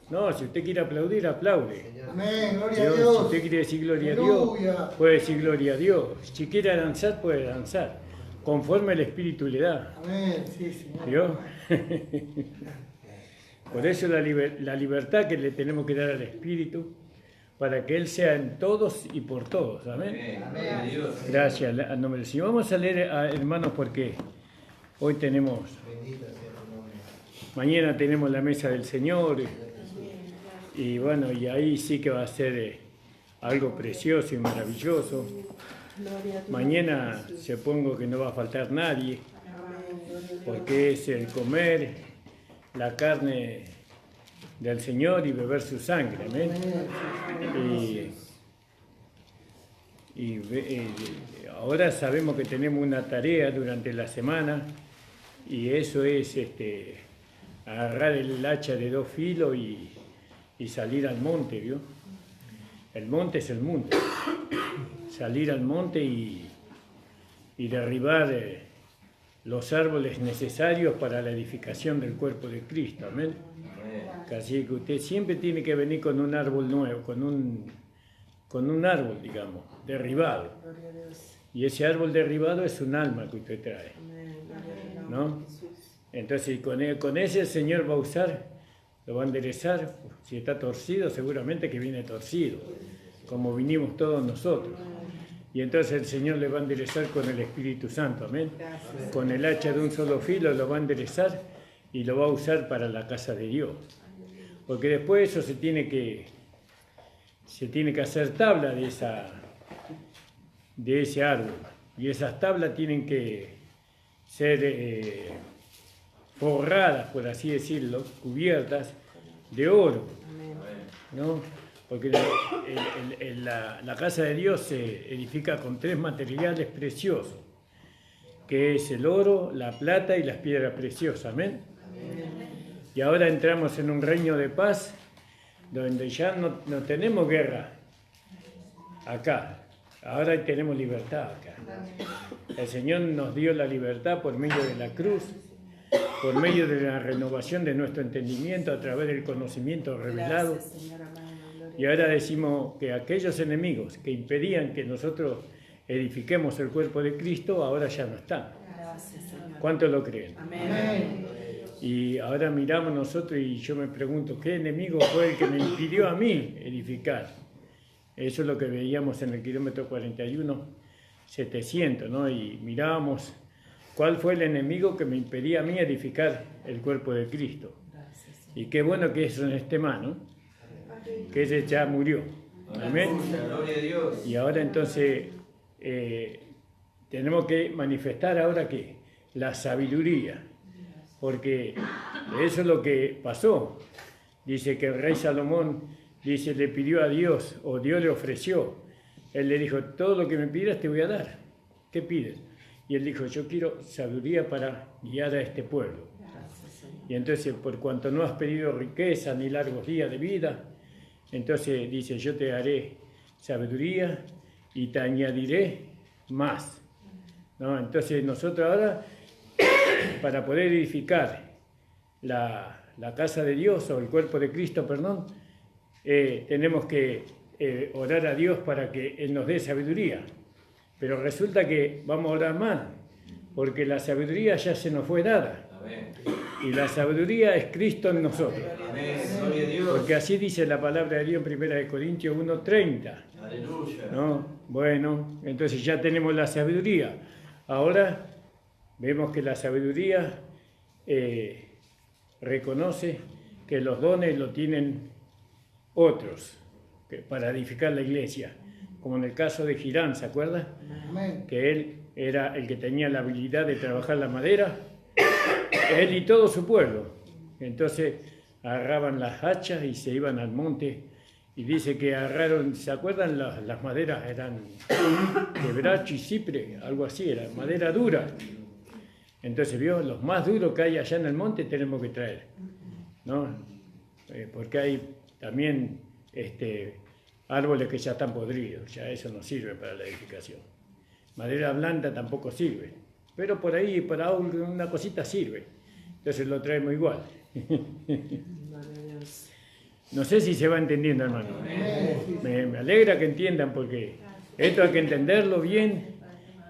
No, si usted quiere aplaudir, aplaude. Amén, gloria a Si Dios. usted quiere decir gloria a Aleluya. Dios, puede decir gloria a Dios. Si quiere danzar, puede danzar. Conforme el Espíritu le da. Amén, sí, Señor. ¿Vio? Por eso la libertad que le tenemos que dar al Espíritu, para que Él sea en todos y por todos. Amén. Amén. Gracias al nombre del Señor. Vamos a leer, hermanos, porque hoy tenemos, mañana tenemos la mesa del Señor. Y bueno, y ahí sí que va a ser algo precioso y maravilloso. Mañana supongo que no va a faltar nadie, porque es el comer la carne del Señor y beber su sangre. Amén. Y ahora sabemos que tenemos una tarea durante la semana, y eso es agarrar el hacha de 2 filos y salir al monte, ¿vio? El monte es el monte. Salir al monte y derribar los árboles necesarios para la edificación del cuerpo de Cristo. Amén. Así que usted siempre tiene que venir con un árbol nuevo, con un árbol, digamos, derribado. Y ese árbol derribado es un alma que usted trae, ¿no? Entonces con ese el Señor va a usar, lo va a enderezar. Si está torcido, seguramente que viene torcido, como vinimos todos nosotros. Y entonces el Señor le va a enderezar con el Espíritu Santo, amén. Con el hacha de un solo filo lo va a enderezar y lo va a usar para la casa de Dios. Porque después eso se tiene que hacer tabla de ese árbol. Y esas tablas tienen que ser forradas, por así decirlo, cubiertas de oro, ¿no? Porque la casa de Dios se edifica con 3 materiales preciosos, que es el oro, la plata y las piedras preciosas. Amén. Y ahora entramos en un reino de paz, donde ya no tenemos guerra acá, ahora tenemos libertad acá. El Señor nos dio la libertad por medio de la cruz, por medio de la renovación de nuestro entendimiento a través del conocimiento revelado. Y ahora decimos que aquellos enemigos que impedían que nosotros edifiquemos el cuerpo de Cristo, ahora ya no están. ¿Cuántos lo creen? Amén. Y ahora miramos nosotros y yo me pregunto, ¿qué enemigo fue el que me impidió a mí edificar? Eso es lo que veíamos en el kilómetro 41.700, ¿no? Y mirábamos cuál fue el enemigo que me impedía a mí edificar el cuerpo de Cristo. Y qué bueno que eso no esté más, ¿no? Que ese ya murió. Amén. Y ahora entonces tenemos que manifestar ahora que la sabiduría, porque eso es lo que pasó. Dice que el rey Salomón, dice, le pidió a Dios, o Dios le ofreció. Él le dijo, todo lo que me pidas te voy a dar. ¿Qué pides? Y él dijo, yo quiero sabiduría para guiar a este pueblo. Y entonces, por cuanto no has pedido riqueza ni largos días de vida, entonces dice, yo te daré sabiduría y te añadiré más, ¿no? Entonces nosotros ahora, para poder edificar la casa de Dios, o el cuerpo de Cristo, perdón, tenemos que orar a Dios para que Él nos dé sabiduría. Pero resulta que vamos a orar mal, porque la sabiduría ya se nos fue dada. Amén. Y la sabiduría es Cristo en nosotros. Amén. Gloria a Dios. Porque así dice la palabra de Dios en 1 Corintios 1:30. Aleluya. ¿No? Bueno, entonces ya tenemos la sabiduría. Ahora vemos que la sabiduría reconoce que los dones lo tienen otros para edificar la iglesia. Como en el caso de Girán, ¿se acuerda? Amén. Que él era el que tenía la habilidad de trabajar la madera, él y todo su pueblo. Entonces agarraban las hachas y se iban al monte, y dice que agarraron, ¿se acuerdan? Las maderas eran quebracho y cipre, algo así, era madera dura. Entonces, vio, los más duros que hay allá en el monte tenemos que traer, ¿no? Porque hay también árboles que ya están podridos, ya eso no sirve para la edificación. Madera blanda tampoco sirve, pero por ahí para una cosita sirve, entonces lo traemos igual. No sé si se va entendiendo, hermano. Me alegra que entiendan, porque esto hay que entenderlo bien.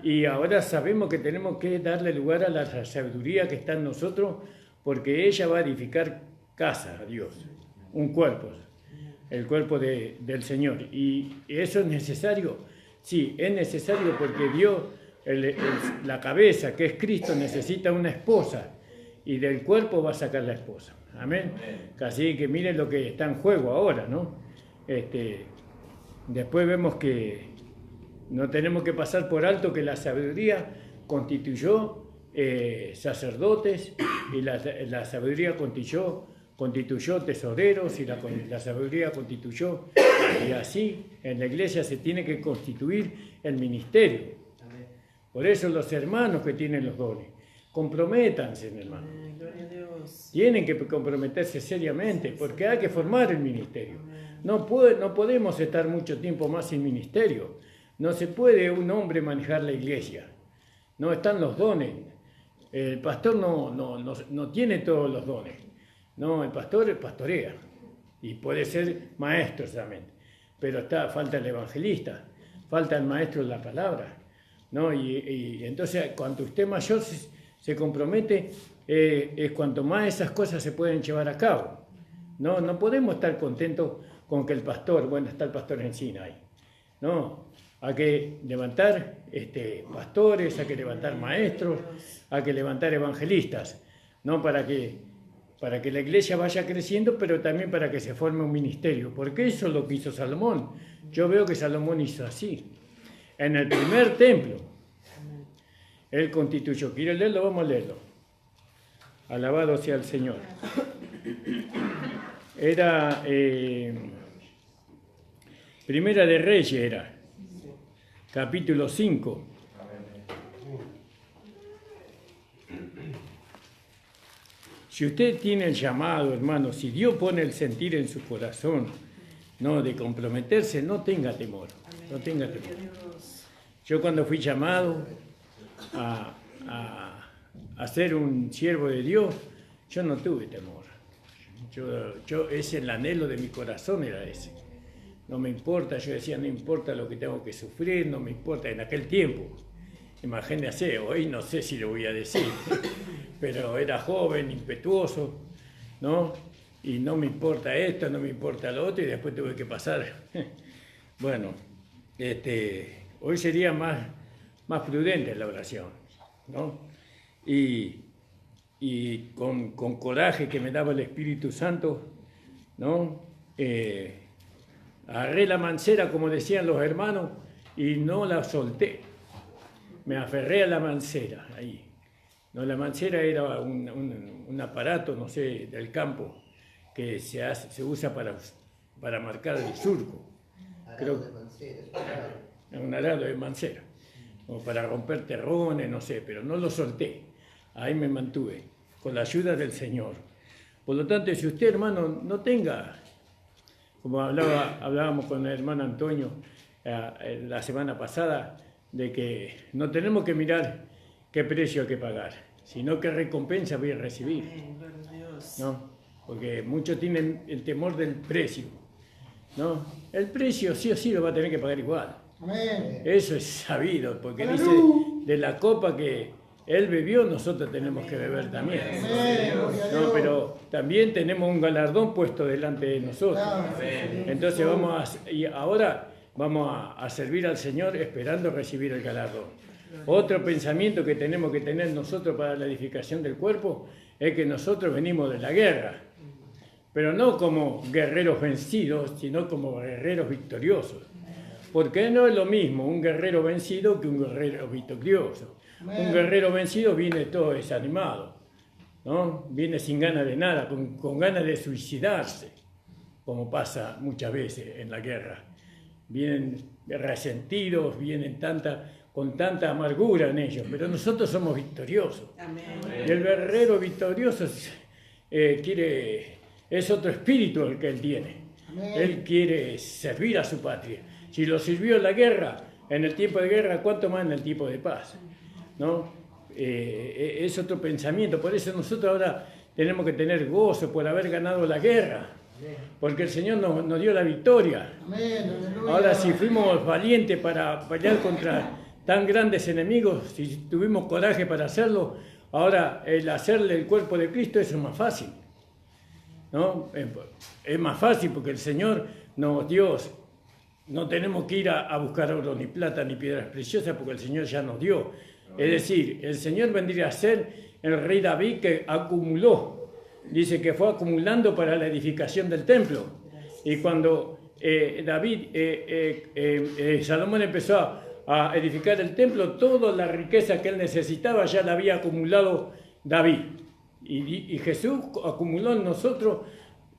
Y ahora sabemos que tenemos que darle lugar a la sabiduría que está en nosotros, porque ella va a edificar casa a Dios, un cuerpo, el cuerpo del Señor. ¿Y eso es necesario? Sí, es necesario porque Dios, la cabeza, que es Cristo, necesita una esposa, y del cuerpo va a sacar la esposa. Amén. Así que miren lo que está en juego ahora, ¿no? Después vemos que no tenemos que pasar por alto que la sabiduría constituyó sacerdotes, y la sabiduría constituyó tesoreros, y la sabiduría constituyó, y así en la iglesia se tiene que constituir el ministerio. Por eso los hermanos que tienen los dones, comprométanse, hermano. Tienen que comprometerse seriamente, porque hay que formar el ministerio. No podemos estar mucho tiempo más sin ministerio. No se puede un hombre manejar la iglesia. No están los dones. El pastor no tiene todos los dones. No, el pastor pastorea y puede ser maestro solamente. Pero falta el evangelista, falta el maestro de la palabra, ¿no? Y entonces, cuanto usted mayor se compromete, es cuanto más esas cosas se pueden llevar a cabo. No podemos estar contentos con que el pastor, bueno, está el pastor Encina ahí. No, hay que levantar pastores, hay que levantar maestros, hay que levantar evangelistas, ¿no? Para que la iglesia vaya creciendo, pero también para que se forme un ministerio. Porque eso es lo que hizo Salomón. Yo veo que Salomón hizo así. En el primer templo, él constituyó. ¿Quieren leerlo? Vamos a leerlo. Alabado sea el Señor. Era Primera de Reyes, era capítulo 5. Si usted tiene el llamado, hermano, si Dios pone el sentir en su corazón, no, de comprometerse, no tenga temor, no tenga temor. Yo cuando fui llamado a ser un siervo de Dios, yo no tuve temor. Ese el anhelo de mi corazón era ese. No me importa, yo decía, no importa lo que tengo que sufrir, no me importa en aquel tiempo. Imagínense, hoy no sé si lo voy a decir, pero era joven, impetuoso, ¿no? Y no me importa esto, no me importa lo otro, y después tuve que pasar. Bueno, hoy sería más prudente la oración, ¿no? Y con coraje que me daba el Espíritu Santo, ¿no? Agarré la mancera, como decían los hermanos, y no la solté. Me aferré a la mancera ahí. No, la mancera era un aparato, no sé, del campo, que se usa para marcar el surco. Creo que un arado de mancera, o para romper terrones, no sé, pero no lo solté. Ahí me mantuve, con la ayuda del Señor. Por lo tanto, si usted, hermano, no tenga, como hablábamos con el hermano Antonio la semana pasada, de que no tenemos que mirar qué precio hay que pagar, sino qué recompensa voy a recibir, ¿no? Porque muchos tienen el temor del precio, ¿no? El precio sí o sí lo va a tener que pagar igual. Amén. Eso es sabido, porque dice, de la copa que él bebió, nosotros tenemos que beber también. No, pero también tenemos un galardón puesto delante de nosotros. Entonces ahora vamos a servir al Señor esperando recibir el galardón. Otro pensamiento que tenemos que tener nosotros para la edificación del cuerpo es que nosotros venimos de la guerra, pero no como guerreros vencidos, sino como guerreros victoriosos. Porque no es lo mismo un guerrero vencido que un guerrero victorioso. Un guerrero vencido viene todo desanimado, ¿no? Viene sin ganas de nada, con ganas de suicidarse, como pasa muchas veces en la guerra. Vienen resentidos, vienen con tanta amargura en ellos, pero nosotros somos victoriosos. Amén. Y el guerrero victorioso es otro espíritu el que él tiene. Amén. Él quiere servir a su patria. Si lo sirvió en la guerra, en el tiempo de guerra, ¿cuánto más en el tiempo de paz? ¿No? Es otro pensamiento. Por eso nosotros ahora tenemos que tener gozo por haber ganado la guerra. porque el Señor nos dio la victoria. Amén, aleluya. Ahora, si fuimos valientes para pelear contra tan grandes enemigos, si tuvimos coraje para hacerlo, ahora el hacerle el cuerpo de Cristo, eso es más fácil, ¿no? Es más fácil porque el Señor nos dio, no tenemos que ir a buscar oro, ni plata, ni piedras preciosas, porque el Señor ya nos dio. Es decir, el Señor vendría a ser el rey David que acumuló, dice que fue acumulando para la edificación del templo. Y cuando Salomón empezó a edificar el templo, toda la riqueza que él necesitaba ya la había acumulado David. Y Jesús acumuló en nosotros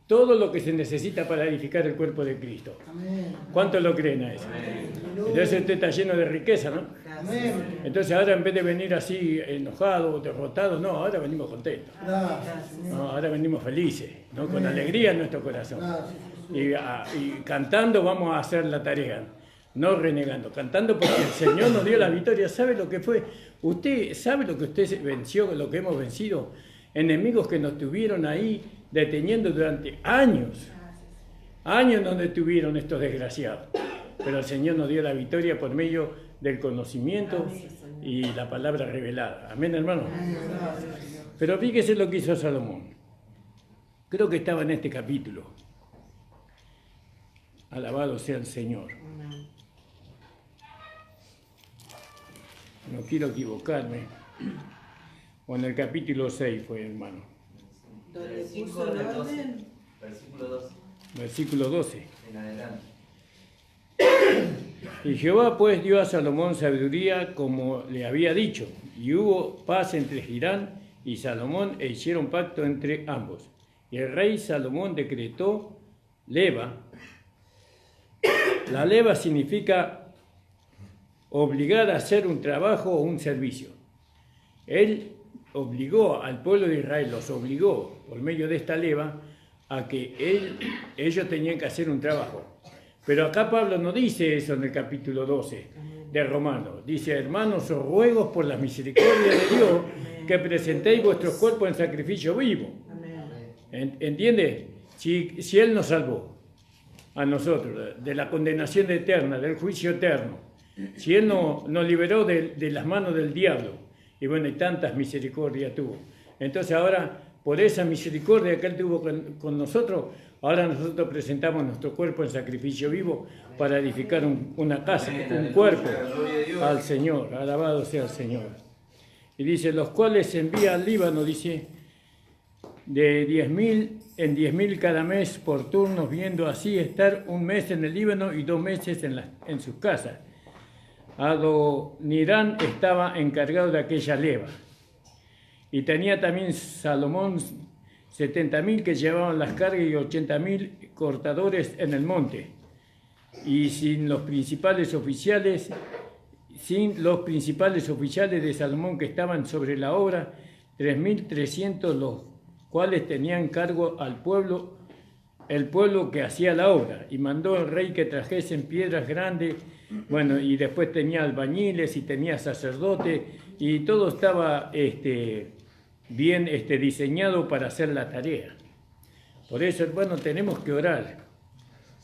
todo lo que se necesita para edificar el cuerpo de Cristo. Amén. ¿Cuántos lo creen a eso? Amén. Entonces usted está lleno de riqueza, ¿no? Amén. Entonces ahora en vez de venir así enojado, derrotado, no, ahora venimos contentos. Gracias, Señor. No, ahora venimos felices, ¿no? Con alegría en nuestro corazón. Gracias, Jesús. Y cantando vamos a hacer la tarea, no renegando, cantando porque el Señor nos dio la victoria. ¿Sabe lo que fue? ¿Usted sabe lo que usted venció, lo que hemos vencido? Enemigos que nos tuvieron ahí deteniendo durante años, años nos detuvieron estos desgraciados. Pero el Señor nos dio la victoria por medio del conocimiento y la palabra revelada. Amén, hermano. Gracias, Señor. Pero fíjese lo que hizo Salomón. Creo que estaba en este capítulo. Alabado sea el Señor. No quiero equivocarme. O en el capítulo 6 fue, hermano. Donde Del 5 puso el al 12. orden. Versículo 12 Versículo 12. en adelante. Y Jehová pues dio a Salomón sabiduría como le había dicho, y hubo paz entre Hirán y Salomón, e hicieron pacto entre ambos. Y el rey Salomón decretó leva. La leva significa obligar a hacer un trabajo o un servicio. Él obligó al pueblo de Israel, los obligó por medio de esta leva a que ellos tenían que hacer un trabajo. Pero acá Pablo no dice eso en el capítulo 12 de Romanos. Dice, hermanos, os ruego por la misericordia de Dios que presentéis vuestros cuerpos en sacrificio vivo. ¿Entiende? Si Él nos salvó a nosotros de la condenación eterna, del juicio eterno, si Él nos liberó de las manos del diablo, y bueno, y tantas misericordias tuvo. Entonces ahora, por esa misericordia que Él tuvo con nosotros, ahora nosotros presentamos nuestro cuerpo en sacrificio vivo para edificar una casa, un cuerpo al Señor. Alabado sea el Señor. Y dice, los cuales envía al Líbano, dice, de 10.000 en 10.000 cada mes por turnos, viendo así estar un mes en el Líbano y 2 meses en sus casas. Adonirán estaba encargado de aquella leva. Y tenía también Salomón 70.000 que llevaban las cargas y 80.000 cortadores en el monte. Y sin los principales oficiales de Salomón que estaban sobre la obra, 3.300 los cuales tenían cargo al pueblo, el pueblo que hacía la obra. Y mandó el rey que trajesen piedras grandes. Bueno, y después tenía albañiles y tenía sacerdotes y todo estaba bien diseñado para hacer la tarea. Por eso, hermano, tenemos que orar.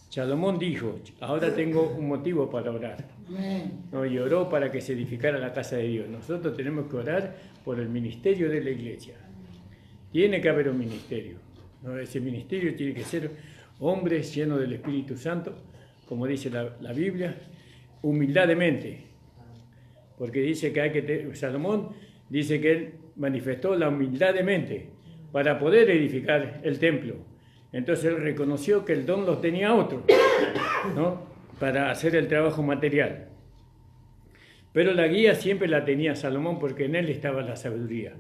Salomón dijo, ahora tengo un motivo para orar. Amén. ¿No? Y oró para que se edificara la casa de Dios. Nosotros tenemos que orar por el ministerio de la iglesia. Tiene que haber un ministerio, ¿no? Ese ministerio tiene que ser hombres llenos del Espíritu Santo, como dice la Biblia, humildadmente, porque dice que Salomón dice que él manifestó la humildad de mente para poder edificar el templo. Entonces él reconoció que el don los tenía otro, ¿no? Para hacer el trabajo material. Pero la guía siempre la tenía Salomón porque en él estaba la sabiduría,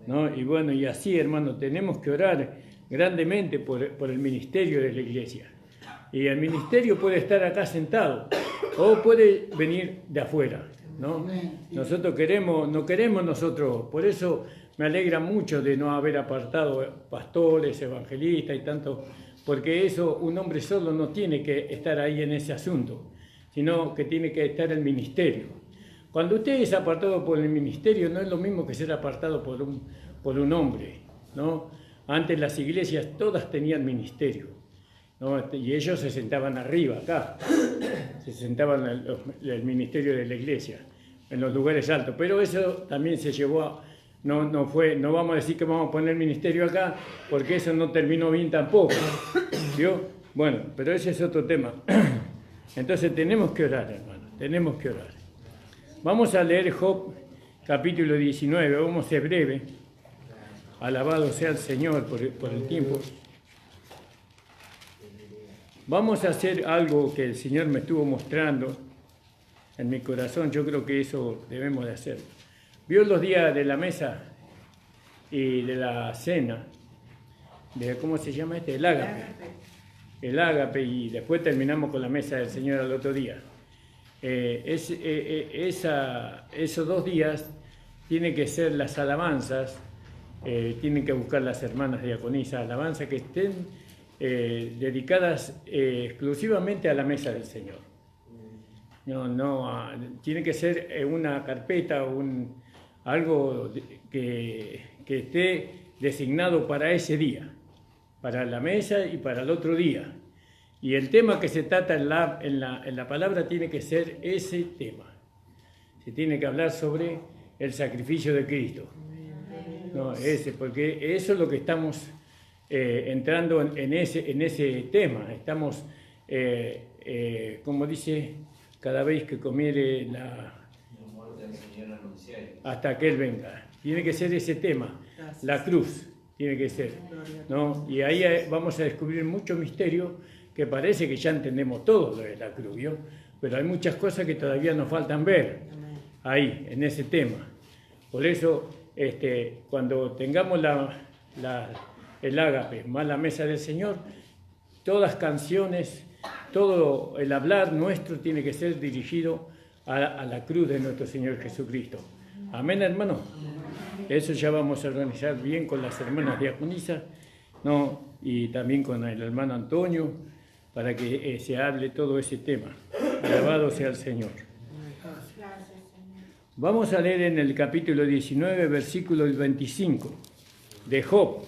¿no? Y bueno, y así, hermano, tenemos que orar grandemente por el ministerio de la iglesia. Y el ministerio puede estar acá sentado o puede venir de afuera, ¿no? Nosotros no queremos nosotros, por eso me alegra mucho de no haber apartado pastores, evangelistas y tanto, porque eso, un hombre solo no tiene que estar ahí en ese asunto, sino que tiene que estar el ministerio. Cuando usted es apartado por el ministerio, no es lo mismo que ser apartado por un hombre, ¿no? Antes las iglesias todas tenían ministerio. ¿no? Y ellos se sentaban arriba, acá, se sentaban en el ministerio de la iglesia, en los lugares altos, pero eso también se llevó a... No vamos a decir que vamos a poner ministerio acá, porque eso no terminó bien tampoco, ¿vio? Bueno, pero ese es otro tema. Entonces tenemos que orar, hermano, tenemos que orar. Vamos a leer Job, capítulo 19, vamos a ser breve. Alabado sea el Señor por el tiempo. Vamos a hacer algo que el Señor me estuvo mostrando en mi corazón, yo creo que eso debemos de hacer. ¿Vio los días de la mesa y de la cena? ¿Cómo se llama este? El ágape. El ágape, y después terminamos con la mesa del Señor al otro día. Esos 2 días tienen que ser las alabanzas, tienen que buscar las hermanas diaconisas alabanzas que estén dedicadas exclusivamente a la mesa del Señor. Tiene que ser una carpeta, algo que esté designado para ese día, para la mesa y para el otro día. Y el tema que se trata en la palabra tiene que ser ese tema. Se tiene que hablar sobre el sacrificio de Cristo. Porque eso es lo que estamos entrando en ese tema. Estamos, como dice, cada vez que comiere hasta que Él venga. Tiene que ser ese tema, la cruz, tiene que ser, ¿no? Y ahí vamos a descubrir mucho misterio que parece que ya entendemos todo lo de la cruz, ¿vio? Pero hay muchas cosas que todavía nos faltan ver ahí, en ese tema. Por eso, cuando tengamos el ágape más la mesa del Señor, todas canciones, todo el hablar nuestro tiene que ser dirigido a la cruz de nuestro Señor Jesucristo. Amén, hermano. Eso ya vamos a organizar bien con las hermanas diaconisas, ¿no? Y también con el hermano Antonio, para que se hable todo ese tema. Alabado sea el Señor. Vamos a leer en el capítulo 19, versículo 25, de Job.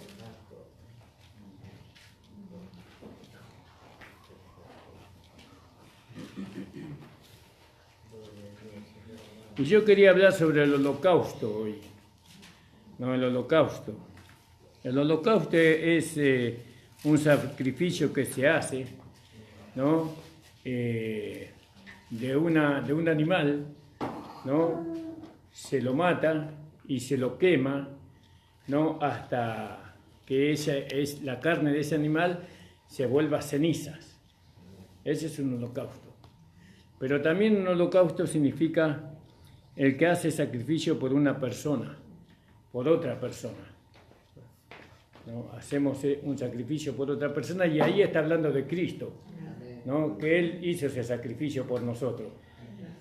Y yo quería hablar sobre el holocausto hoy. No, el holocausto. El holocausto es un sacrificio que se hace, ¿no? De un animal, ¿no? Se lo mata y se lo quema, ¿no? Hasta que la carne de ese animal se vuelva cenizas. Ese es un holocausto. Pero también un holocausto significa el que hace sacrificio por una persona, por otra persona, ¿no? Hacemos un sacrificio por otra persona y ahí está hablando de Cristo, ¿no? Que Él hizo ese sacrificio por nosotros.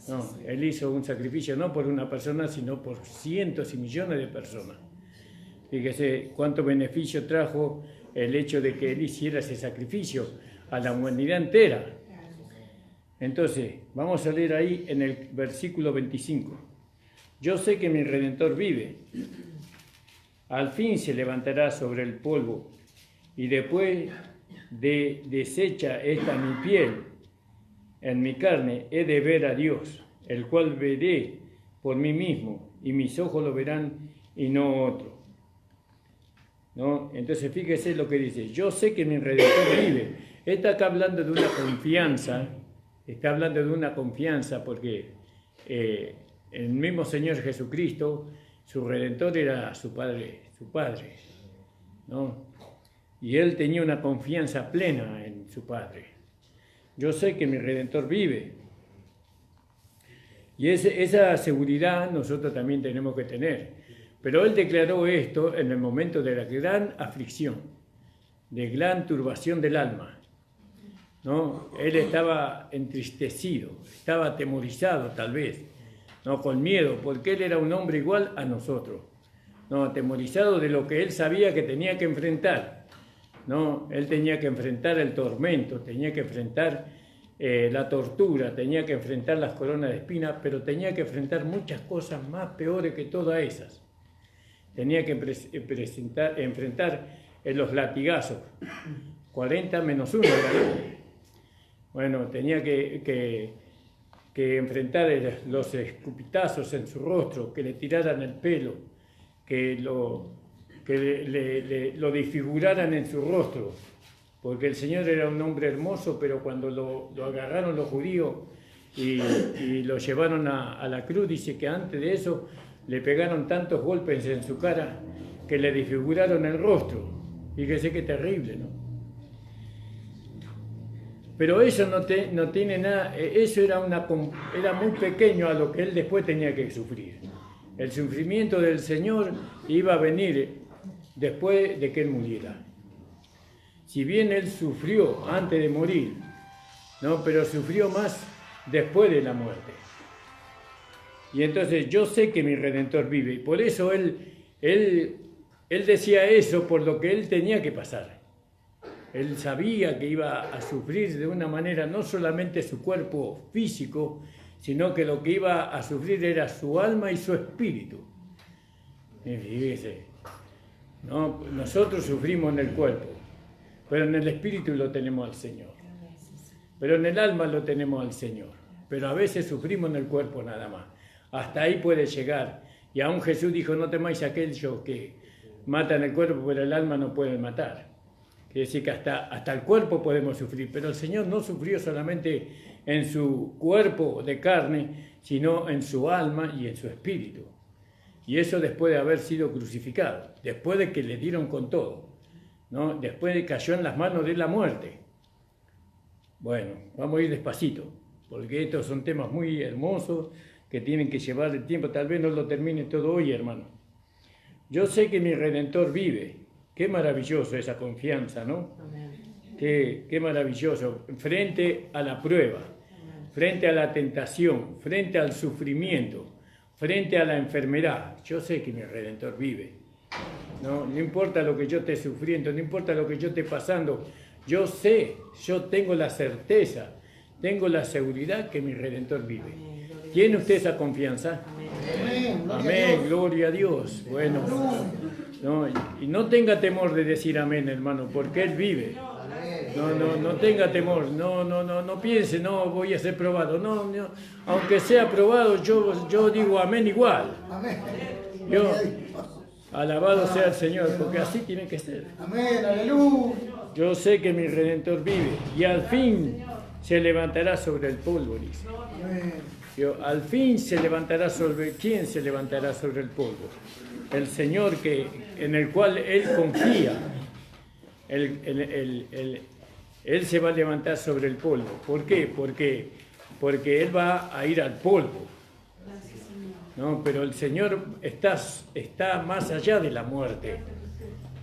No, Él hizo un sacrificio no por una persona, sino por cientos y millones de personas. Fíjese cuánto beneficio trajo el hecho de que Él hiciera ese sacrificio a la humanidad entera. Entonces, vamos a leer ahí en el versículo 25. Yo sé que mi Redentor vive. Al fin se levantará sobre el polvo, y después de deshecha esta mi piel, en mi carne he de ver a Dios, el cual veré por mí mismo, y mis ojos lo verán y no otro. ¿No? Entonces fíjese lo que dice, yo sé que mi Redentor vive. Está acá hablando de una confianza, porque el mismo Señor Jesucristo, su Redentor era su Padre, ¿no? Y Él tenía una confianza plena en su Padre. Yo sé que mi Redentor vive. Y esa seguridad nosotros también tenemos que tener. Pero Él declaró esto en el momento de la gran aflicción, de gran turbación del alma, ¿no? Él estaba entristecido, estaba atemorizado tal vez, ¿no? Con miedo, porque Él era un hombre igual a nosotros, ¿no? Atemorizado de lo que Él sabía que tenía que enfrentar, ¿no? Él tenía que enfrentar el tormento, tenía que enfrentar la tortura, tenía que enfrentar las coronas de espinas, pero tenía que enfrentar muchas cosas más peores que todas esas. Tenía que enfrentar los latigazos, 40 menos 1 era, ¿no? Bueno, tenía que enfrentar los escupitazos en su rostro, que le tiraran el pelo, que lo desfiguraran en su rostro, porque el Señor era un hombre hermoso, pero cuando lo agarraron los judíos y lo llevaron a la cruz, dice que antes de eso le pegaron tantos golpes en su cara que le desfiguraron el rostro. Fíjese qué terrible, ¿no? Pero eso no tiene nada, eso era muy pequeño a lo que él después tenía que sufrir. El sufrimiento del Señor iba a venir después de que él muriera. Si bien él sufrió antes de morir, ¿no? Pero sufrió más después de la muerte. Y entonces yo sé que mi Redentor vive, y por eso él decía eso por lo que él tenía que pasar. Él sabía que iba a sufrir de una manera no solamente su cuerpo físico, sino que lo que iba a sufrir era su alma y su espíritu. Y fíjese, ¿no? Nosotros sufrimos en el cuerpo, pero en el espíritu lo tenemos al Señor. Pero en el alma lo tenemos al Señor. Pero a veces sufrimos en el cuerpo nada más. Hasta ahí puede llegar. Y aún Jesús dijo, no temáis a aquellos que matan el cuerpo, pero el alma no pueden matar. Quiere decir que hasta el cuerpo podemos sufrir, pero el Señor no sufrió solamente en su cuerpo de carne, sino en su alma y en su espíritu. Y eso después de haber sido crucificado, después de que le dieron con todo, ¿no? Después de que cayó en las manos de la muerte. Bueno, vamos a ir despacito, porque estos son temas muy hermosos que tienen que llevar el tiempo. Tal vez no lo termine todo hoy, hermano. Yo sé que mi Redentor vive. Qué maravilloso esa confianza, ¿no? Qué maravilloso. Frente a la prueba, frente a la tentación, frente al sufrimiento, frente a la enfermedad. Yo sé que mi Redentor vive. No importa lo que yo esté sufriendo, no importa lo que yo esté pasando. Yo sé, yo tengo la certeza, tengo la seguridad que mi Redentor vive. ¿Tiene usted esa confianza? Amén, gloria a Dios. Bueno, no, y no tenga temor de decir amén, hermano, porque Él vive. No tenga temor, no piense, no voy a ser probado. No, aunque sea probado, yo digo amén igual. Alabado sea el Señor, porque así tiene que ser. Amén, aleluya. Yo sé que mi Redentor vive y al fin se levantará sobre el polvo, dice. Al fin se levantará sobre... ¿Quién se levantará sobre el polvo? El Señor en el cual Él confía. Él se va a levantar sobre el polvo. ¿Por qué? Porque Él va a ir al polvo. ¿No? Pero el Señor está más allá de la muerte.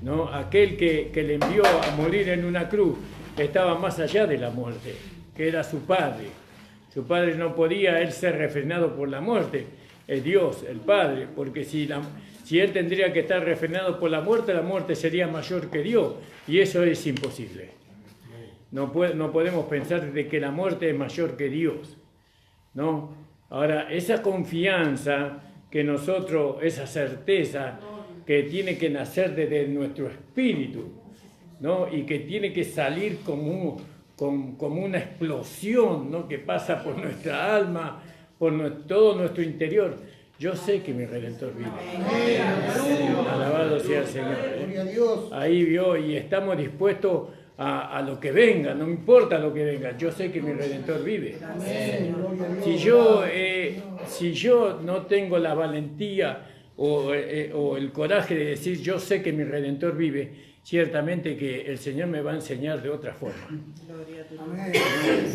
¿No? Aquel que le envió a morir en una cruz estaba más allá de la muerte, que era su Padre. Su Padre no podía Él ser refrenado por la muerte, es Dios, el Padre, porque si Él tendría que estar refrenado por la muerte sería mayor que Dios, y eso es imposible. No podemos pensar de que la muerte es mayor que Dios, ¿no? Ahora, esa confianza que nosotros, esa certeza que tiene que nacer desde nuestro espíritu, ¿no? Y que tiene que salir como una explosión, ¿no? Que pasa por nuestra alma, por todo nuestro interior. Yo sé que mi Redentor vive. Alabado sea el Señor. Ahí vio, y estamos dispuestos a lo que venga, no importa lo que venga. Yo sé que mi Redentor vive. Si yo no tengo la valentía o el coraje de decir yo sé que mi Redentor vive, ciertamente que el Señor me va a enseñar de otra forma.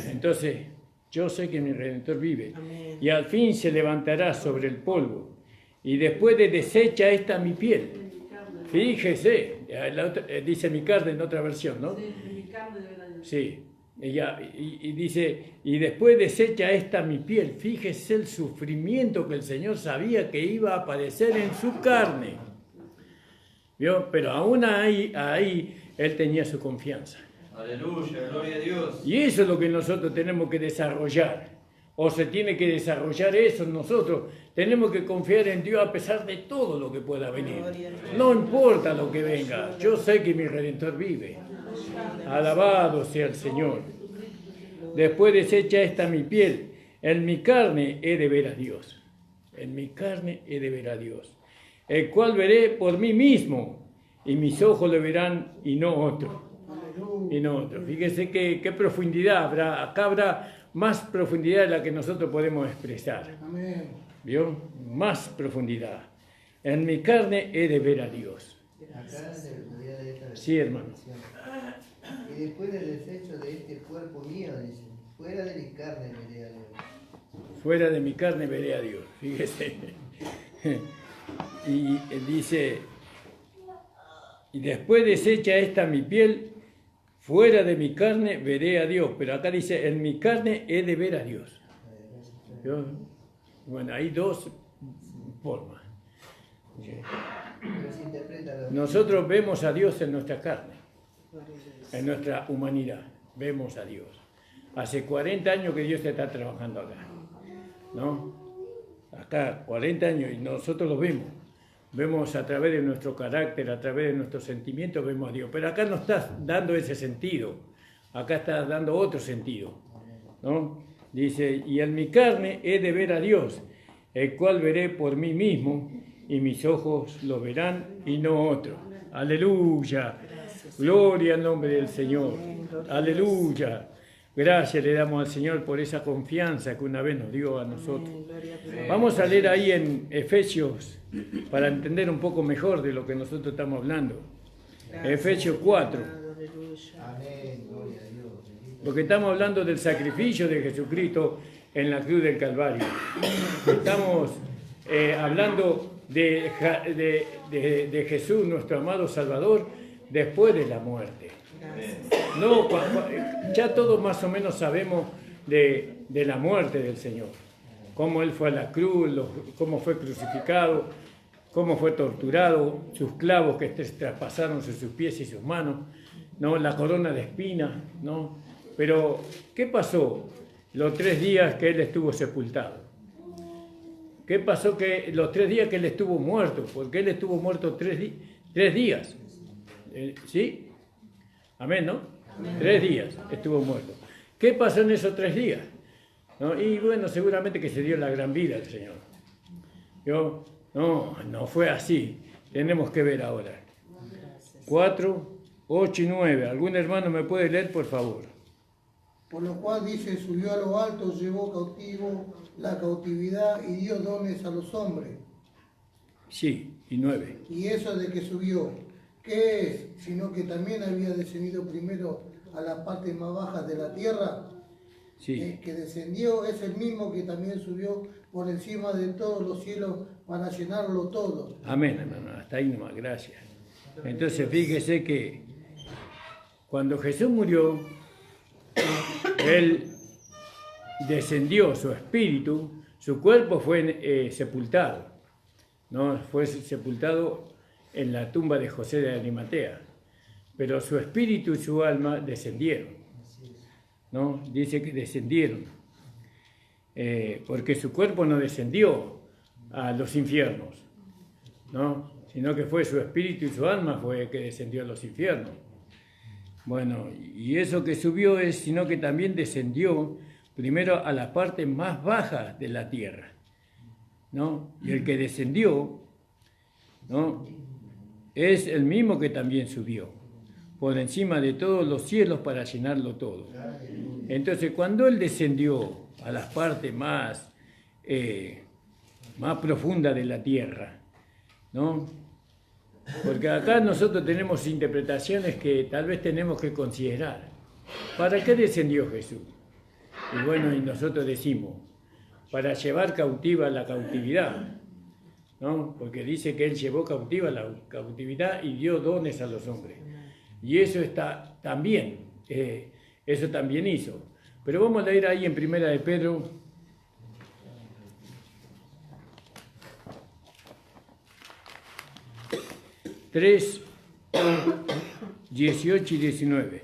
Entonces, yo sé que mi Redentor vive. Y al fin se levantará sobre el polvo. Y después de deshecha esta mi piel. Fíjese, dice mi carne en otra versión, ¿no? Sí. Y dice, y después deshecha esta mi piel. Fíjese el sufrimiento que el Señor sabía que iba a padecer en su carne. ¿Vio? Pero aún ahí Él tenía su confianza. Aleluya, gloria a Dios. Y eso es lo que nosotros tenemos que desarrollar. O se tiene que desarrollar eso en nosotros. Tenemos que confiar en Dios a pesar de todo lo que pueda venir. No importa lo que venga. Yo sé que mi Redentor vive. Alabado sea el Señor. Después deshecha esta mi piel, en mi carne he de ver a Dios. En mi carne he de ver a Dios, el cual veré por mí mismo, y mis ojos lo verán y no otro. Y no otro. Fíjese qué profundidad habrá. Acá habrá más profundidad de la que nosotros podemos expresar. Amén. ¿Vio? Más profundidad. En mi carne he de ver a Dios. Acá se podría leer esta Sí, hermano. versión. Y después del desecho de este cuerpo mío, dice, fuera de mi carne veré a Dios. Fuera de mi carne veré a Dios. Fíjese. Y dice, y después deshecha esta mi piel, fuera de mi carne veré a Dios. Pero acá dice, en mi carne he de ver a Dios. ¿Vio? Bueno, hay dos formas. Pero se interpreta Nosotros vemos a Dios en nuestra carne, en nuestra humanidad. Vemos a Dios. Hace 40 años que Dios está trabajando acá, ¿no? Acá, 40 años, y nosotros lo vemos. Vemos a través de nuestro carácter, a través de nuestros sentimientos, vemos a Dios. Pero acá no está dando ese sentido. Acá está dando otro sentido, ¿no? Dice, y en mi carne he de ver a Dios, el cual veré por mí mismo, y mis ojos lo verán y no otro. Aleluya. Gloria al nombre del Señor. Aleluya. Gracias le damos al Señor por esa confianza que una vez nos dio a nosotros. Vamos a leer ahí en Efesios para entender un poco mejor de lo que nosotros estamos hablando. Efesios 4. amén, gloria a Dios. Porque estamos hablando del sacrificio de Jesucristo en la cruz del Calvario. Estamos hablando de Jesús, nuestro amado Salvador, después de la muerte. No, ya todos más o menos sabemos de la muerte del Señor. Cómo Él fue a la cruz, cómo fue crucificado, cómo fue torturado, sus clavos que traspasaron sus pies y sus manos, ¿no? La corona de espinas, ¿no? Pero, ¿qué pasó los 3 días que Él estuvo sepultado? ¿Qué pasó que los 3 días que Él estuvo muerto? Porque Él estuvo muerto 3 días. ¿Sí? Amén, ¿no? 3 días estuvo muerto. ¿Qué pasó en esos 3 días? ¿No? Y bueno, seguramente que se dio la gran vida al Señor. No fue así. Tenemos que ver ahora. 4, 8 y 9. ¿Algún hermano me puede leer, por favor? Por lo cual dice, subió a lo alto, llevó cautivo la cautividad y dio dones a los hombres. Sí, y 9. Y eso de que subió, ¿qué es? Sino que también había descendido primero a las partes más bajas de la tierra. Sí. Que descendió es el mismo que también subió por encima de todos los cielos para llenarlo todo. Amén, hermano. Hasta ahí nomás, gracias. Entonces, fíjese que cuando Jesús murió, Él descendió, su espíritu, su cuerpo fue sepultado, ¿no? Fue sepultado en la tumba de José de Arimatea, pero su espíritu y su alma descendieron, ¿no? Dice que descendieron, porque su cuerpo no descendió a los infiernos, ¿no? Sino que fue su espíritu y su alma fue el que descendió a los infiernos. Bueno, y eso que subió es, sino que también descendió primero a la parte más baja de la tierra, ¿no? Y el que descendió, ¿no? Es el mismo que también subió por encima de todos los cielos para llenarlo todo. Entonces, cuando Él descendió a las partes más profundas de la tierra, ¿no? Porque acá nosotros tenemos interpretaciones que tal vez tenemos que considerar. ¿Para qué descendió Jesús? Y bueno, y nosotros decimos, para llevar cautiva la cautividad, ¿no? Porque dice que Él llevó cautiva la cautividad y dio dones a los hombres. Y eso está también, eso también hizo. Pero vamos a leer ahí en Primera de Pedro. Tres, 18 y 19.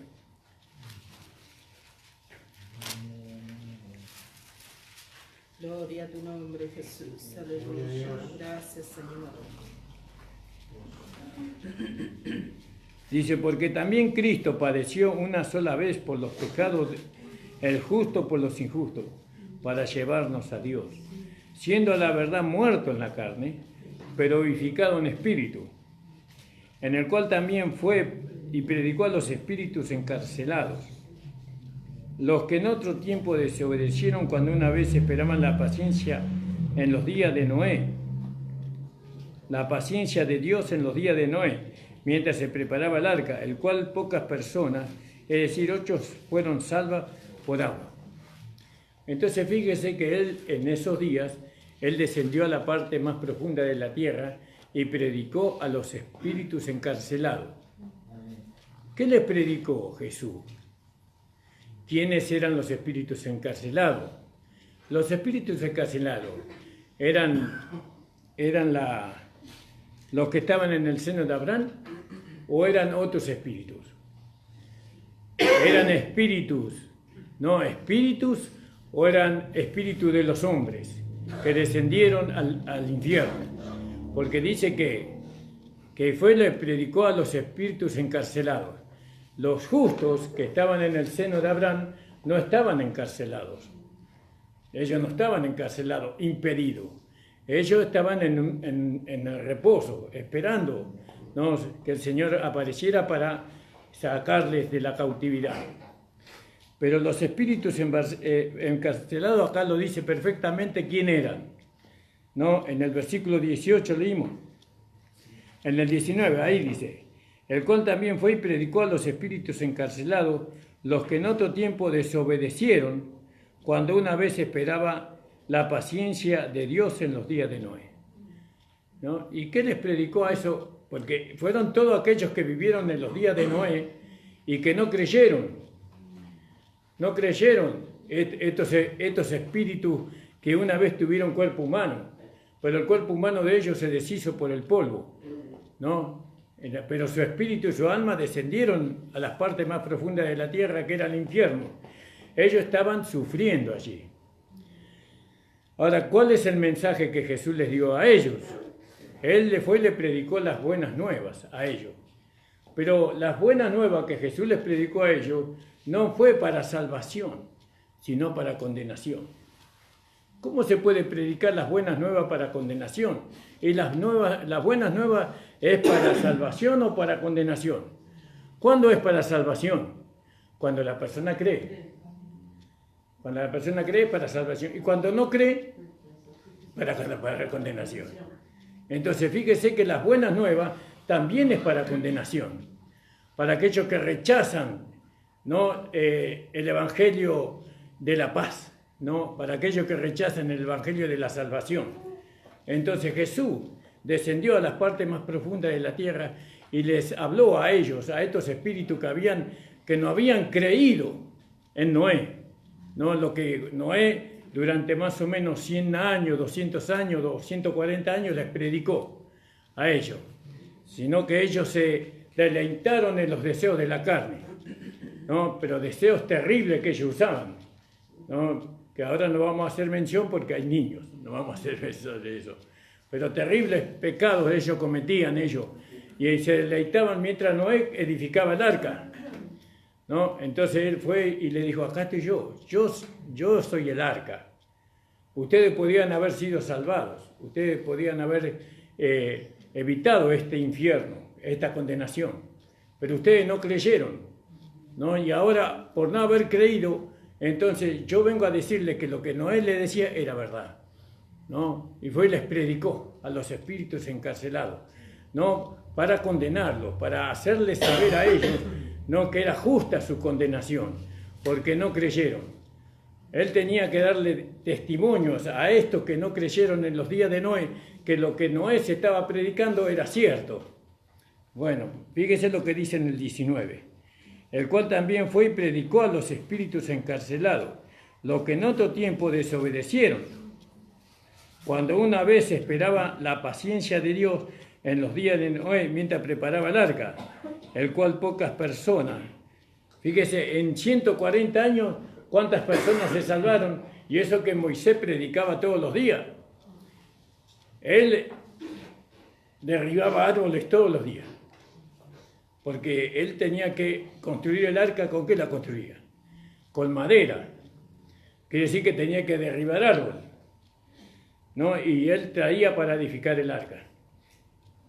Gloria a tu nombre, Jesús. Aleluya. Gracias, Señor. Dice, porque también Cristo padeció una sola vez por los pecados, el justo por los injustos, para llevarnos a Dios, siendo a la verdad muerto en la carne, pero vivificado en espíritu, en el cual también fue y predicó a los espíritus encarcelados, los que en otro tiempo desobedecieron cuando una vez esperaban la paciencia en los días de Noé, la paciencia de Dios en los días de Noé, mientras se preparaba el arca, el cual pocas personas, es decir, 8 fueron salvas por agua. Entonces fíjese que él en esos días, él descendió a la parte más profunda de la tierra y predicó a los espíritus encarcelados. ¿Qué les predicó Jesús? ¿Quiénes eran los espíritus encarcelados? Los espíritus encarcelados eran los que estaban en el seno de Abraham, o eran otros espíritus. Eran espíritus, no espíritus, o eran espíritus de los hombres que descendieron al infierno. Porque dice que fue le predicó a los espíritus encarcelados. Los justos que estaban en el seno de Abraham no estaban encarcelados. Ellos no estaban encarcelados, impedidos. Ellos estaban en el reposo, esperando, ¿no?, que el Señor apareciera para sacarles de la cautividad. Pero los espíritus encarcelados, acá lo dice perfectamente quién eran, ¿no? En el versículo 18 leímos. En el 19, ahí dice, el cual también fue y predicó a los espíritus encarcelados, los que en otro tiempo desobedecieron, cuando una vez esperaba la paciencia de Dios en los días de Noé, ¿no? ¿Y qué les predicó a eso? Porque fueron todos aquellos que vivieron en los días de Noé y que no creyeron estos espíritus que una vez tuvieron cuerpo humano, pero el cuerpo humano de ellos se deshizo por el polvo, ¿no? Pero su espíritu y su alma descendieron a las partes más profundas de la tierra, que era el infierno. Ellos estaban sufriendo allí. Ahora, ¿cuál es el mensaje que Jesús les dio a ellos? Él le predicó las buenas nuevas a ellos. Pero las buenas nuevas que Jesús les predicó a ellos no fue para salvación, sino para condenación. ¿Cómo se puede predicar las buenas nuevas para condenación? ¿Y las buenas nuevas es para salvación o para condenación? ¿Cuándo es para salvación? Cuando la persona cree. Cuando la persona cree, para salvación. Y cuando no cree, para condenación. Entonces, fíjese que las buenas nuevas también es para condenación. Para aquellos que rechazan, ¿no?, el evangelio de la paz, ¿no?, para aquellos que rechazan el evangelio de la salvación. Entonces Jesús descendió a las partes más profundas de la tierra y les habló a ellos, a estos espíritus que no habían creído en Noé, ¿no? Lo que Noé durante más o menos 100 años, 200 años, 240 años les predicó a ellos, sino que ellos se deleitaron en los deseos de la carne, ¿no? Pero deseos terribles que ellos usaban, ¿no?, que ahora no vamos a hacer mención porque hay niños, no vamos a hacer eso de eso, pero terribles pecados ellos cometían ellos, y se deleitaban mientras Noé edificaba el arca, ¿no? Entonces él fue y le dijo, acá estoy yo soy el arca. Ustedes podían haber sido salvados, ustedes podían haber evitado este infierno, esta condenación, pero ustedes no creyeron, ¿no? Y ahora, por no haber creído, entonces yo vengo a decirles que lo que Noé le decía era verdad, ¿no? Y fue y les predicó a los espíritus encarcelados, ¿no?, para condenarlos, para hacerles saber a ellos, ¿no?, que era justa su condenación, porque no creyeron. Él tenía que darle testimonios a estos que no creyeron en los días de Noé, que lo que Noé se estaba predicando era cierto. Bueno, fíjese lo que dice en el 19. El cual también fue y predicó a los espíritus encarcelados, los que en otro tiempo desobedecieron, cuando una vez esperaba la paciencia de Dios en los días de Noé, mientras preparaba el arca, el cual pocas personas, fíjese, en 140 años, ¿cuántas personas se salvaron? Y eso que Moisés predicaba todos los días. Él derribaba árboles todos los días. porque él tenía que construir el arca. ¿Con qué la construía? Con madera. Quiere decir que tenía que derribar árbol, ¿no? Y él traía para edificar el arca.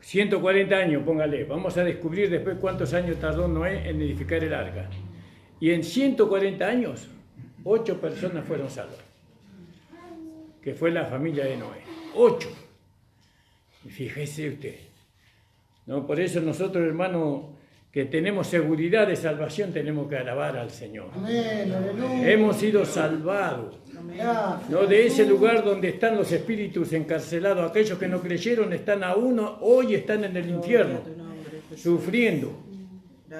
140 años, póngale. Vamos a descubrir después cuántos años tardó Noé en edificar el arca. Y en 140 años, 8 personas fueron salvas, que fue la familia de Noé. 8. Fíjese usted, ¿no? Por eso nosotros, hermanos, que tenemos seguridad de salvación, tenemos que alabar al Señor. Amén, aleluya. Hemos sido salvados, ¿no? De ese lugar donde están los espíritus encarcelados. Aquellos que no creyeron están aún, hoy están en el infierno, sufriendo,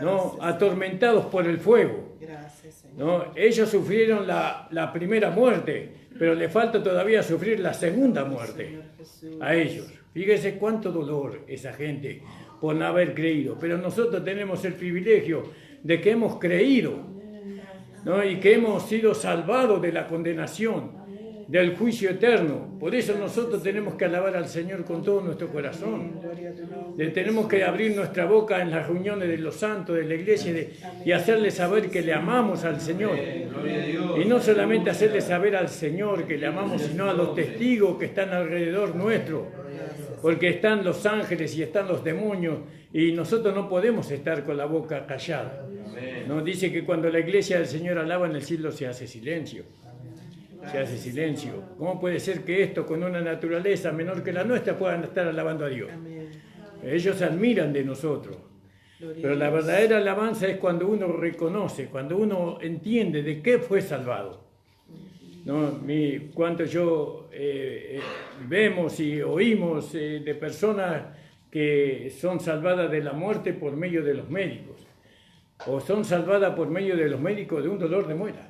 ¿no? Atormentados por el fuego, ¿no? Ellos sufrieron la primera muerte, pero le falta todavía sufrir la segunda muerte a ellos. Fíjese cuánto dolor esa gente por no haber creído, pero nosotros tenemos el privilegio de que hemos creído, ¿no? Y que hemos sido salvados de la condenación, del juicio eterno. Por eso nosotros tenemos que alabar al Señor con todo nuestro corazón. Tenemos que abrir nuestra boca en las reuniones de los santos, de la iglesia, y hacerle saber que le amamos al Señor. Y no solamente hacerle saber al Señor que le amamos, sino a los testigos que están alrededor nuestro. Porque están los ángeles y están los demonios, y nosotros no podemos estar con la boca callada. Nos dice que cuando la iglesia del Señor alaba, en el cielo se hace silencio. Se hace silencio. ¿Cómo puede ser que esto, con una naturaleza menor que la nuestra, puedan estar alabando a Dios? Ellos admiran de nosotros. Pero la verdadera alabanza es cuando uno reconoce, cuando uno entiende de qué fue salvado. ¿No? Cuanto yo vemos y oímos de personas que son salvadas de la muerte por medio de los médicos, o son salvadas por medio de los médicos de un dolor de muela,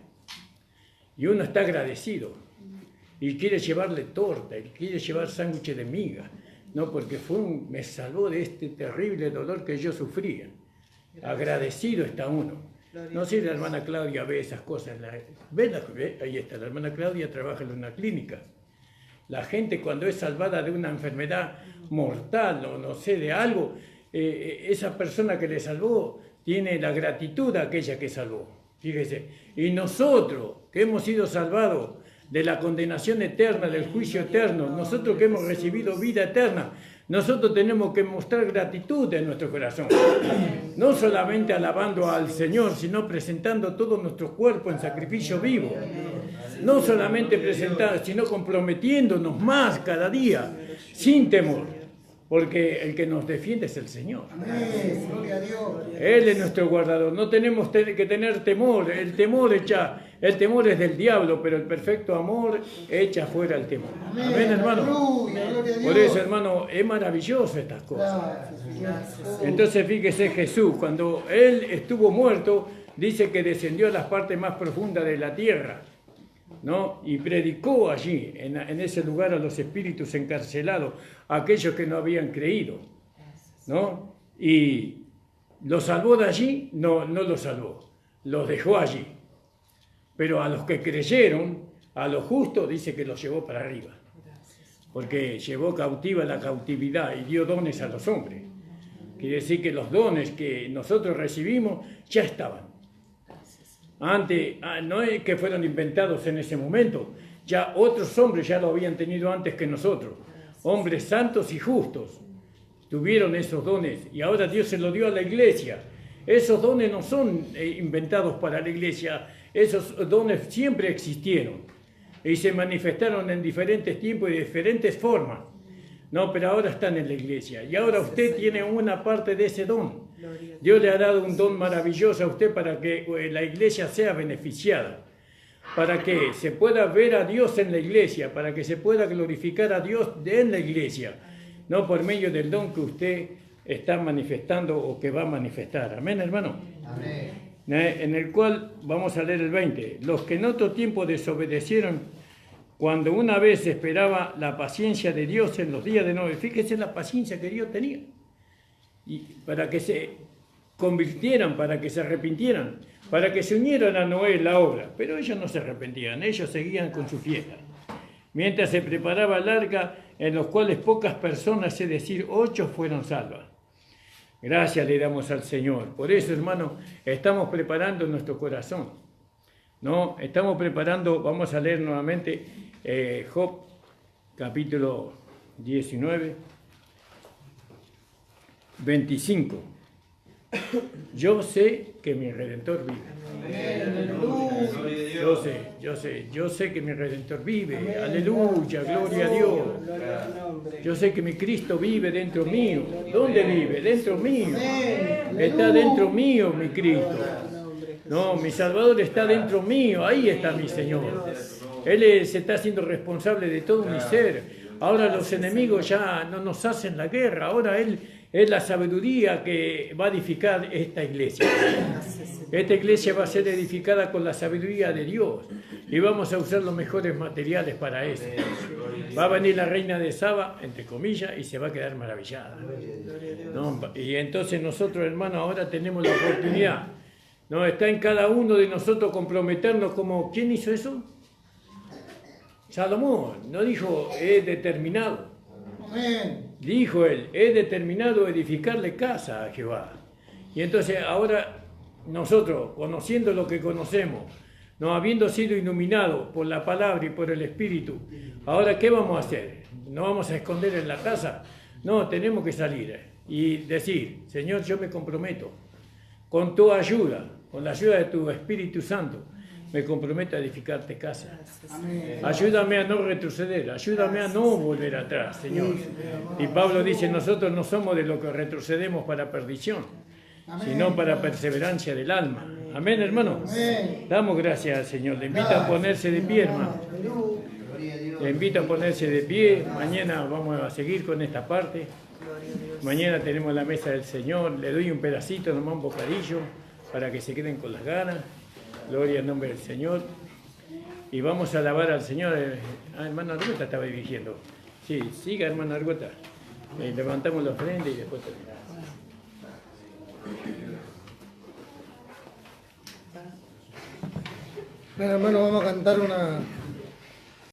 y uno está agradecido y quiere llevarle torta, y quiere llevar sándwiches de miga, no, porque me salvó de este terrible dolor que yo sufría. Agradecido está uno. No sé si la hermana Claudia ve esas cosas. ¿Ve? Ahí está, la hermana Claudia trabaja en una clínica. La gente, cuando es salvada de una enfermedad mortal o no sé, de algo, esa persona que le salvó tiene la gratitud a aquella que salvó. Fíjese. Y nosotros, que hemos sido salvados de la condenación eterna, del juicio eterno, nosotros que hemos recibido vida eterna, nosotros tenemos que mostrar gratitud en nuestro corazón. No solamente alabando al Señor, sino presentando todo nuestro cuerpo en sacrificio vivo. No solamente presentando, sino comprometiéndonos más cada día, sin temor. Porque el que nos defiende es el Señor. Amén, gloria a Dios. Él es nuestro guardador. No tenemos que tener temor. El temor es del diablo, pero el perfecto amor echa fuera el temor. Amén, hermano. Por eso, hermano, es maravilloso estas cosas. Entonces, fíjese, Jesús, cuando Él estuvo muerto, dice que descendió a las partes más profundas de la tierra, ¿no? Y predicó allí, en ese lugar, a los espíritus encarcelados, a aquellos que no habían creído, ¿no? Y los salvó de allí, no los salvó, los dejó allí. Pero a los que creyeron, a los justos, dice que los llevó para arriba, porque llevó cautiva la cautividad y dio dones a los hombres. Quiere decir que los dones que nosotros recibimos ya estaban. Antes, no es que fueron inventados en ese momento, ya otros hombres ya lo habían tenido antes que nosotros. Hombres santos y justos tuvieron esos dones y ahora Dios se los dio a la iglesia. Esos dones no son inventados para la iglesia, esos dones siempre existieron y se manifestaron en diferentes tiempos y de diferentes formas. No, pero ahora están en la iglesia y ahora usted tiene una parte de ese don. Dios le ha dado un don maravilloso a usted para que la iglesia sea beneficiada, para que se pueda ver a Dios en la iglesia, para que se pueda glorificar a Dios en la iglesia, no por medio del don que usted está manifestando o que va a manifestar. Amén, hermano. Amén. En el cual vamos a leer el 20. Los que en otro tiempo desobedecieron, cuando una vez esperaba la paciencia de Dios en los días de Noé. Fíjese la paciencia que Dios tenía. Y para que se convirtieran, para que se arrepintieran, para que se unieran a Noé en la obra. Pero ellos no se arrepentían, ellos seguían con su fiesta. Mientras se preparaba el arca, en los cuales pocas personas, es decir, 8, fueron salvas. Gracias le damos al Señor. Por eso, hermano, estamos preparando nuestro corazón. ¿No? Estamos preparando, vamos a leer nuevamente Job, capítulo 19, 25. Yo sé que mi Redentor vive. Yo sé que mi Redentor vive. Aleluya, gloria a Dios. Yo sé que mi Cristo vive dentro mío. ¿Dónde vive? Dentro mío. Está dentro mío mi Cristo. No, mi Salvador está dentro mío. Ahí está mi Señor. Él se está haciendo responsable de todo mi ser. Ahora los enemigos ya no nos hacen la guerra. Ahora Él es la sabiduría que va a edificar esta iglesia. Esta iglesia va a ser edificada con la sabiduría de Dios. Y vamos a usar los mejores materiales para eso. Va a venir la reina de Saba, entre comillas, y se va a quedar maravillada. ¿No? Y entonces nosotros, hermanos, ahora tenemos la oportunidad. ¿No? Está en cada uno de nosotros comprometernos como... ¿Quién hizo eso? Salomón. No dijo, he determinado. Dijo él, he determinado edificarle casa a Jehová. Y entonces ahora nosotros, conociendo lo que conocemos, no habiendo sido iluminados por la palabra y por el Espíritu, ahora ¿qué vamos a hacer? ¿No vamos a esconder en la casa? No, tenemos que salir y decir, Señor, yo me comprometo con tu ayuda, con la ayuda de tu Espíritu Santo, me comprometo a edificarte casa. Ayúdame a no retroceder, ayúdame a no volver atrás, Señor. Y Pablo dice, nosotros no somos de los que retrocedemos para perdición, sino para perseverancia del alma. Amén, hermano. Damos gracias al Señor. Le invito a ponerse de pie, hermano. Le invito a ponerse de pie. Mañana vamos a seguir con esta parte. Mañana tenemos la mesa del Señor. Le doy un pedacito, nomás un bocadillo, para que se queden con las ganas. Gloria al nombre del Señor. Y vamos a alabar al Señor. Hermano Argueta estaba dirigiendo. Sí, siga, hermano Argueta. Levantamos la ofrenda y después terminamos. Bueno, hermano, vamos a cantar una